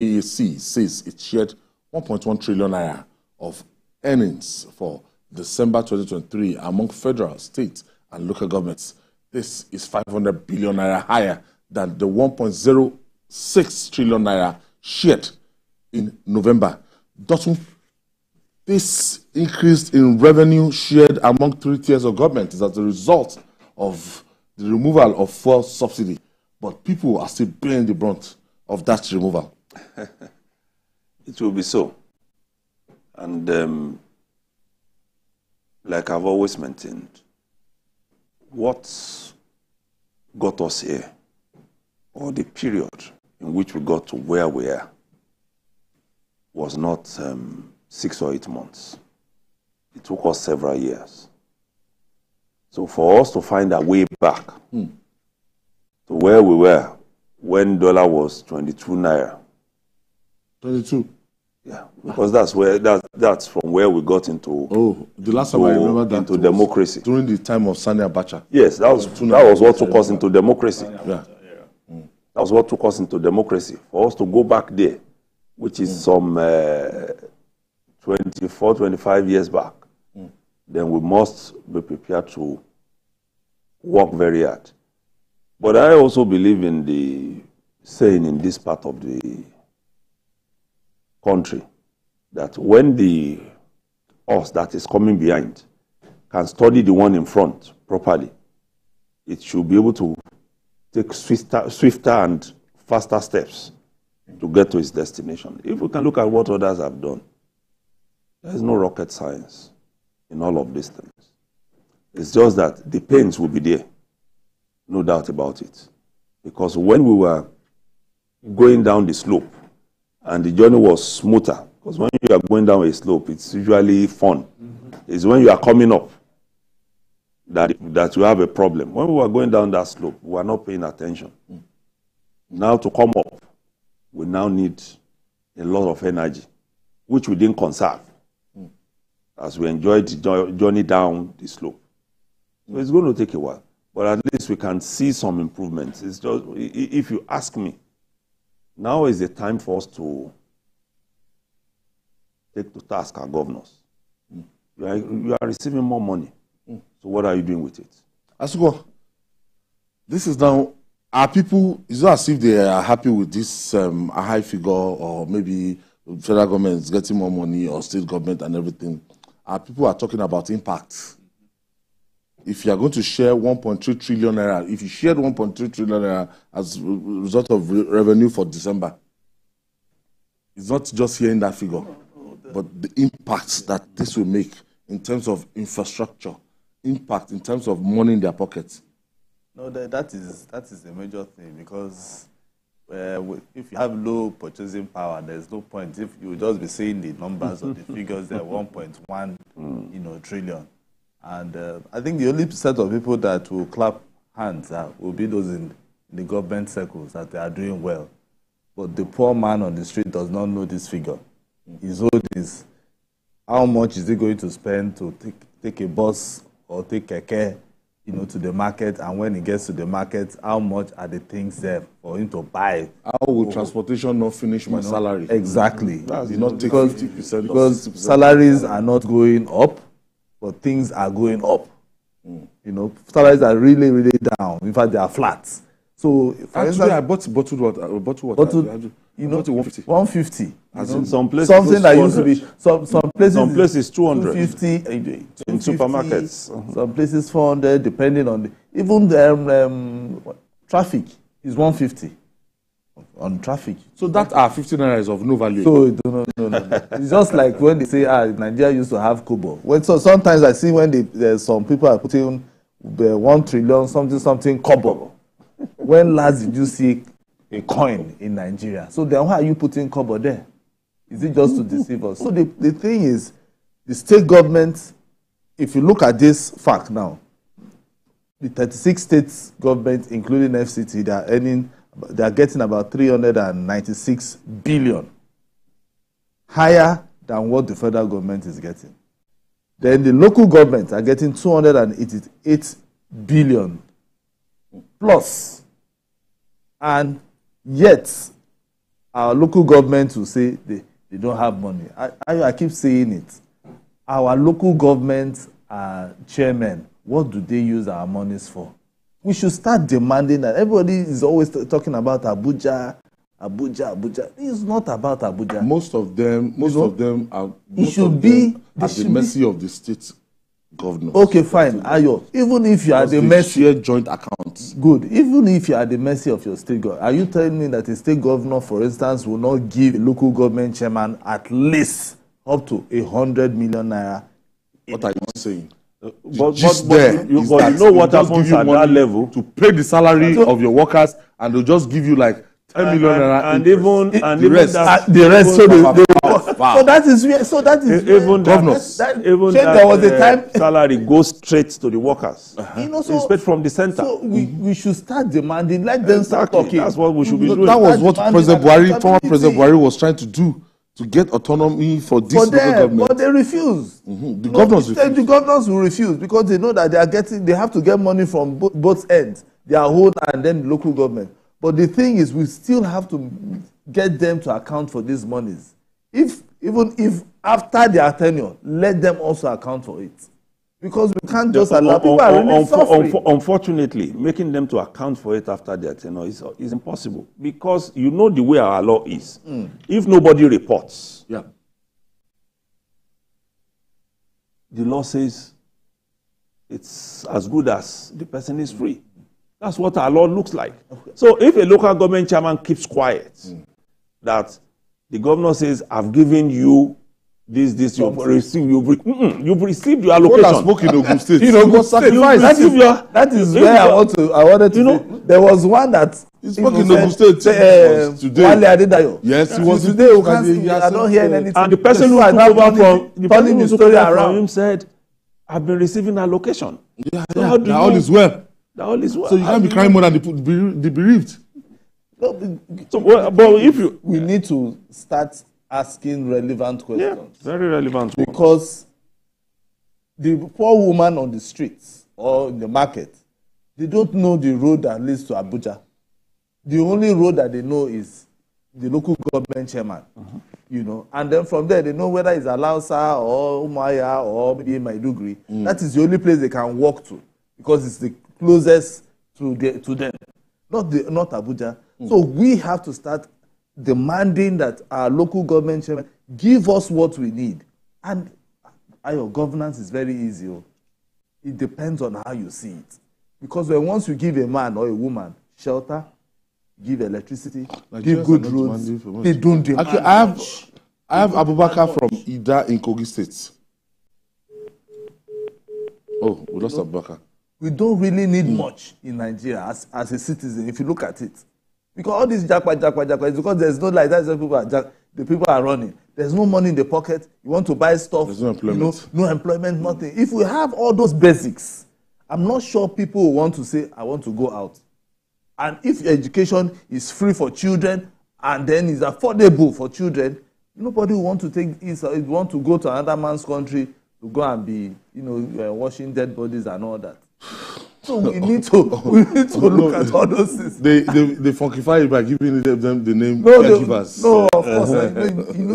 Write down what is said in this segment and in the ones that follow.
FAAC says it shared 1.1 trillion naira of earnings for December 2023 among federal, state, and local governments. This is 500 billion naira higher than the 1.06 trillion naira shared in November. Dotun, this increase in revenue shared among 3 tiers of government is as a result of the removal of fuel subsidy, but people are still bearing the brunt of that removal. It will be so. And like I've always maintained, what got us here, or the period in which we got to where we are, was not 6 or 8 months. It took us several years. So for us to find our way back to where we were when dollar was 22 naira. 22? Yeah, because that's from where we got into. Oh, the last time I remember that into democracy during the time of Sani Abacha. Yes, that was what took us into democracy. Yeah. That was what took us into democracy. For us to go back there, which is some 24, 25 years back, then we must be prepared to work very hard. But I also believe in the saying in this part of the country that when the us that is coming behind can study the one in front properly, it should be able to take swifter and faster steps to get to its destination. If we can look at what others have done, there is no rocket science in all of these things. It's just that the pains will be there, no doubt about it. Because when we were going down the slope, and the journey was smoother, because when you are going down a slope, it's usually fun. It's when you are coming up that you have a problem. When we were going down that slope, we were not paying attention. Now to come up, we now need a lot of energy, which we didn't conserve as we enjoyed the journey down the slope. So it's going to take a while, but at least we can see some improvements. It's just, if you ask me, now is the time for us to take to task our governors. You are receiving more money. So what are you doing with it? Asuko, this is now, are people, it's not as if they are happy with this a high figure, or maybe federal government is getting more money, or state government and everything. People are talking about impact. If you are going to share 1.3 trillion naira, if you shared 1.3 trillion naira as a result of revenue for December, it's not just hearing that figure, but the impact that this will make in terms of infrastructure, impact in terms of money in their pockets. No, that is a major thing, because if you have low purchasing power, there's no point. If you just be saying the numbers or the figures, they're 1.1 trillion. And I think the only set of people that will clap hands will be those in the government circles, that they are doing well. But the poor man on the street does not know this figure. His own is, how much is he going to spend to take a bus or take a care, to the market, and when he gets to the market, how much are the things there for him to buy? How will transportation not finish my salary? Exactly. Not take because 50% because salaries are not going up, but things are going up. Salaries are really, really down. In fact, they are flat. So, for instance, I bought bottled water. Bottled 150. 150. As in some places, something that used to be some places 200. 250 in supermarkets. Some places 400, depending on even the traffic is 150 on traffic. So that are 50 naira is of no value. So no. It's just like when they say Nigeria used to have kobo. So sometimes I see when there's some people are putting 1 trillion something kobo. When last did you see a coin in Nigeria? So then why are you putting kobo there? Is it just to deceive us? So the thing is, the state government, if you look at this fact now, the 36 states government, including FCT, they are getting about 396 billion, higher than what the federal government is getting. Then the local governments are getting 288 billion plus. And yet, our local government will say they don't have money. I keep saying it. Our local government chairmen, what do they use our monies for? We should start demanding that. Everybody is always talking about Abuja. It's not about Abuja. Most of them are at the mercy of the state governors. Okay, fine. Ayo, even if you are the mercy, share joint accounts. Good. Even if you are the mercy of your state government, are you telling me that a state governor, for instance, will not give a local government chairman at least up to 100 million naira? What are you saying? But you know what happens at that level to pay the salary of your workers, and they'll just give you like 10 million naira, and even the rest. So that is even governors. There was a time salary goes straight to the workers. So it's paid from the center. So we should start demanding. Let them start talking. That's what we should be doing. That was what former President Buhari was trying to do, to get autonomy for this local government. But they refuse. The governors refuse. The governors will refuse because they know that they have to get money from both ends, their own and then the local government. But the thing is, we still have to get them to account for these monies. Even if after their tenure, let them also account for it. Because we can't just allow people are really suffering. Unfortunately, making them to account for it after their tenure is impossible. Because you know the way our law is. If nobody reports, the law says it's as good as the person is free. That's what our law looks like. Okay. So if a local government chairman keeps quiet, that the governor says, I've given you this, you've received your allocation. What I spoke in Ogun State. That is where I wanted to know. There was one that he spoke in Ogun State today. Yes, he was today. I don't hear anything. And the person who took over from him said, I've been receiving allocation. All is well. All is well. So you can't be crying more than the bereaved. We need to start asking relevant questions. Yeah, very relevant. Because the poor woman on the streets or in the market, they don't know the road that leads to Abuja. The only road that they know is the local government chairman. And then from there they know whether it's Alausa or Umaya or maybe Maiduguri. That is the only place they can walk to because it's the closest to them, not Abuja. So we have to start demanding that our local government chairman give us what we need. And our governance is very easy. It depends on how you see it. Because once you give a man or a woman shelter, give electricity, give good roads, they don't demand. Actually, I have Abubakar from Ida in Kogi State. Oh, we lost Abubakar. We don't really need much in Nigeria as a citizen, if you look at it. Because all this jackpot is because there's no light. That's why the people are running. There's no money in the pocket. You want to buy stuff. There's no employment. No employment, nothing. If we have all those basics, I'm not sure people will want to say, I want to go out. And if education is free for children and then is affordable for children, nobody will want to want to go to another man's country to go and be, washing dead bodies and all that. So we need to look at all those things. They funkify it by giving them the name caregivers. No, of course.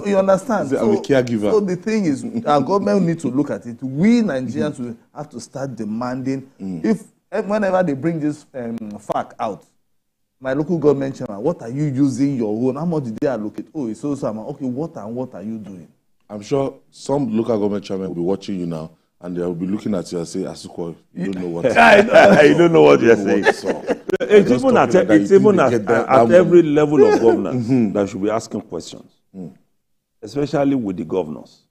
You understand. I'm a caregiver. So the thing is, our government need to look at it. We Nigerians will have to start demanding. Whenever they bring this FAAC out, my local government chairman, what are you using your own? How much did they allocate? Oh, it's so amount. Okay, what are you doing? I'm sure some local government chairman will be watching you now. And they'll be looking at you and say, Asukwa, you don't know what. I don't know what you're saying. It's even at every level of governance that should be asking questions, especially with the governors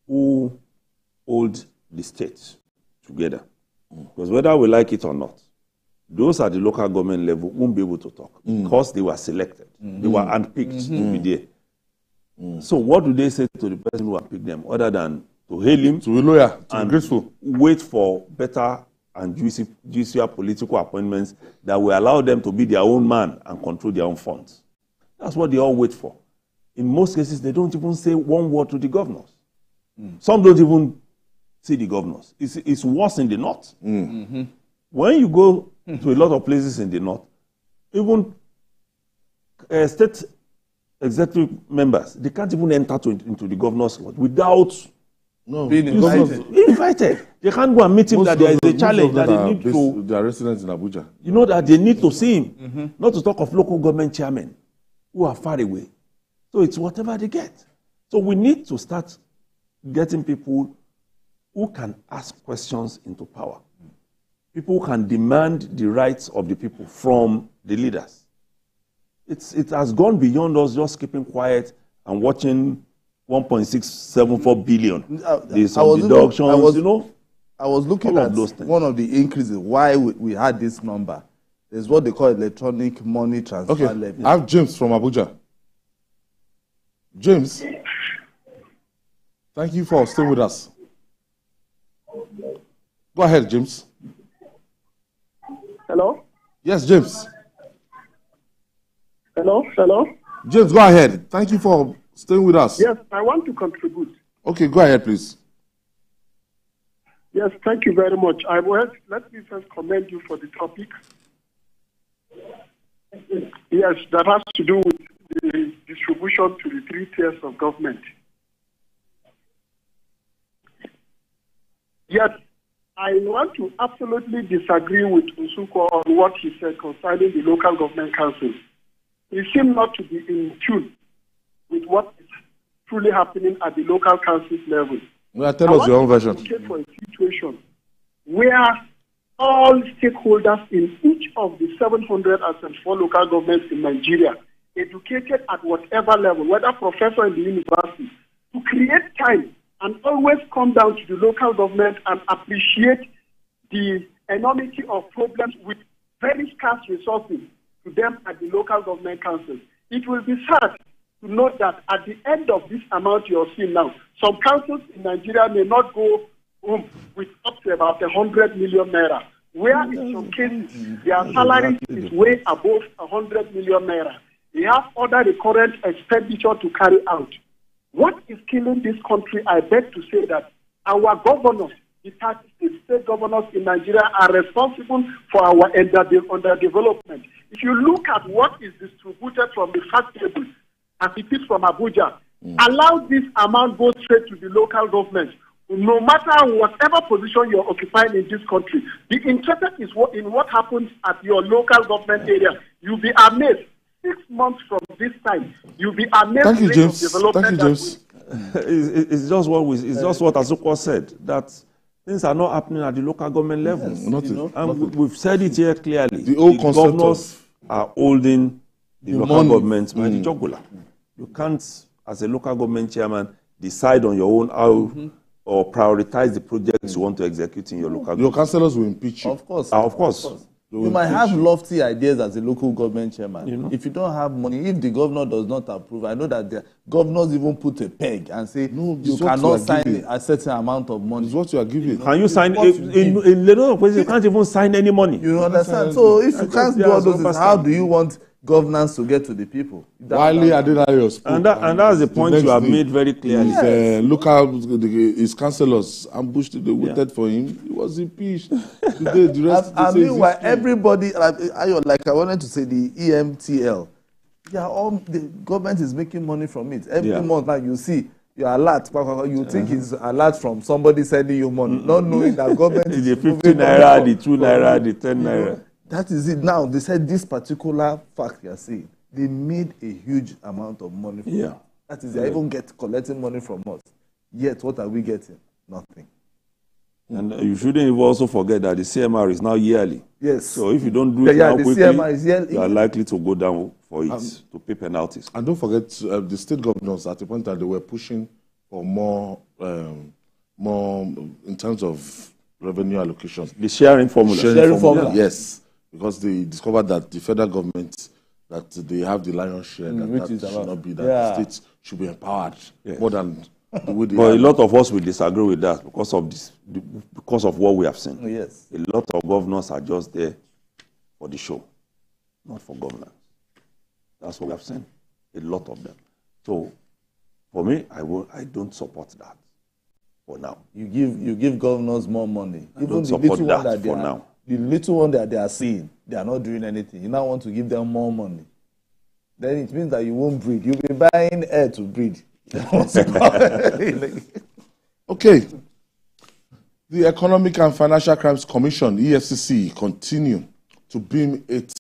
who hold the state together. Because whether we like it or not, those at the local government level won't be able to talk because they were selected. They were handpicked to be there. So what do they say to the person who handpicked them other than to hail him, to be loyal, to and be grateful, wait for better and juicier political appointments that will allow them to be their own man and control their own funds? That's what they all wait for. In most cases, they don't even say one word to the governors. Some don't even see the governors. It's worse in the north. When you go to a lot of places in the north, even state executive members, they can't even enter into the governor's lodge without being invited. They can't go and meet him. That there is a challenge that they need to. They are residents in Abuja. You know that they need to see him, not to talk of local government chairmen who are far away. So it's whatever they get. So we need to start getting people who can ask questions into power. People who can demand the rights of the people from the leaders. It has gone beyond us just keeping quiet and watching 1.674 billion. There's some deductions, I was looking at one of the increases, why we had this number. There's what they call electronic money transfer levy. I have James from Abuja. James, thank you for staying with us. Go ahead, James. Hello? Yes, James. Hello? James, go ahead. Thank you for staying with us. Yes, I want to contribute. Okay, go ahead, please. Yes, thank you very much. Let me first commend you for the topic. Yes, that has to do with the distribution to the 3 tiers of government. Yet, I want to absolutely disagree with Usuko on what he said concerning the local government councils. He seemed not to be in tune with what is truly happening at the local councils level. Well, tell us your own version. For a situation where all stakeholders in each of the 704 local governments in Nigeria, educated at whatever level, whether professor in the university, to create time and always come down to the local government and appreciate the enormity of problems with very scarce resources to them at the local government councils. It will be sad to note that at the end of this amount you're seeing now, some councils in Nigeria may not go home with up to about 100 million naira, where in some cases their salary is way above 100 million naira. They have other recurrent expenditure to carry out. What is killing this country, I beg to say that our governors, the 36 state governors in Nigeria, are responsible for our underdevelopment. If you look at what is distributed from the fact table, as it is from Abuja, allow this amount go straight to the local government. No matter whatever position you're occupying in this country, the interest is in what happens at your local government area. You'll be amazed. 6 months from this time, you'll be amazed. Thank you, James. Thank you, James. It's just what Azuko said, that things are not happening at the local government level. Yes, and we've said it here clearly. The old governors are holding the local government by the jugular. You can't, as a local government chairman, decide on your own how or prioritize the projects you want to execute in your local government. Your councillors will impeach you. Of course. Of course. You might have lofty ideas as a local government chairman. If you don't have money, if the governor does not approve, I know that the governors even put a peg and say, no, you cannot sign a certain amount of money. It's what you are giving. Can you sign? In Lebanon, you can't even sign any money. You understand? So if you can't do all those things, how do you want governance to get to the people? Wiley Adedayo spoke. And that's the point you have made very clearly. Look how his councillors ambushed, they waited for him. He was impeached. Today, the rest meanwhile, everybody, like I wanted to say, the EMTL, the government is making money from it. Every month now you see, you're alert. You think it's alert from somebody sending you money, not knowing that government is the 50 naira, the 2 naira, the 10 naira. That is it. Now, they said this particular fact you're saying, they made a huge amount of money from it. That is, they even collecting money from us. Yet, what are we getting? Nothing. And you shouldn't even also forget that the CMR is now yearly. Yes. So if you don't do it now quickly, CMR is yearly. You are likely to go down for it, to pay penalties. And don't forget, the state governors at the point that they were pushing for more in terms of revenue allocation. The sharing formula. Sharing formula. Yes. Because they discovered that the federal government, that they have the lion's share, that should not be, that the states should be empowered more than the way they But a lot of us will disagree with that because of this, because of what we have seen. Yes. A lot of governors are just there for the show, not for governance. That's what we have seen. A lot of them. So, for me, I don't support that for now. You give governors more money. I don't support that for now. The little one that they are seeing, they are not doing anything. You now want to give them more money. then it means that you won't breed. You'll be buying air to breed. Okay. The Economic and Financial Crimes Commission, EFCC, continue to beam its